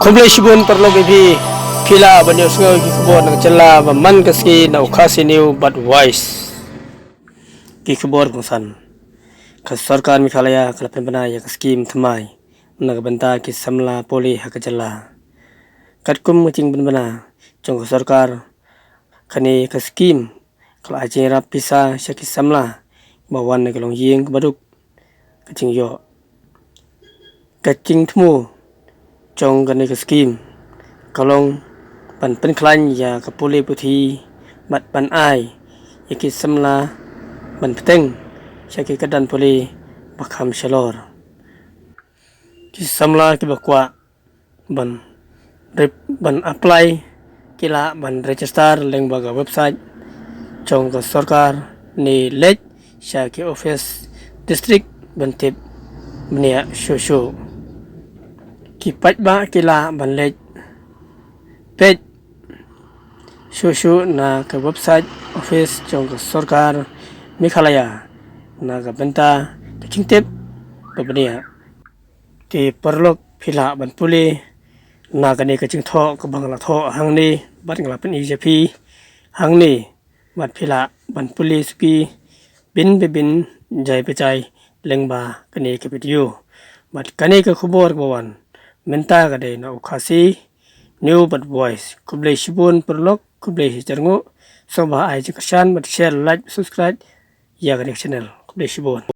Kumplay shibun perlu gibi pila banyak sungai kikubor nak cela man kaski na ukasi new but wise kikubor kungsan kas sarkar Meghalaya kalapan bana ya kaskim thamai nagbanta ki samla poli hakajala katkum mucing bana jong sarkar kani kaskim kala ajing rapisa syaki samla bawan nagalong ying baduk kacing yo kacing temu trong kani kaskim kalong pan penklan ya kapuli puthi mat pan ai yaki samla ban peteng syaki kadan puli bakham shalor ki samla ki bakwa ban apply kila ban register leng baga website trong ka sarkar ni lej syaki office district ban tip mnia shosho ki patba kila ban lej page shosho na ke website office trong ke sarkar Meghalaya na ke benta kicing tip babnia ki perlok phila ban puli na ke ni kicing tho ke bangla tho hang ni bat ngala pen IJP hang ni bat phila ban puli spi bin jai pechai lengba ke ni ke video bat kani ke khubor bawan menta ke de na ukhasi new but voice kublai shibun perlok kublai jarngo soba ai jikasan bat share like subscribe ya ke channel kublai shibun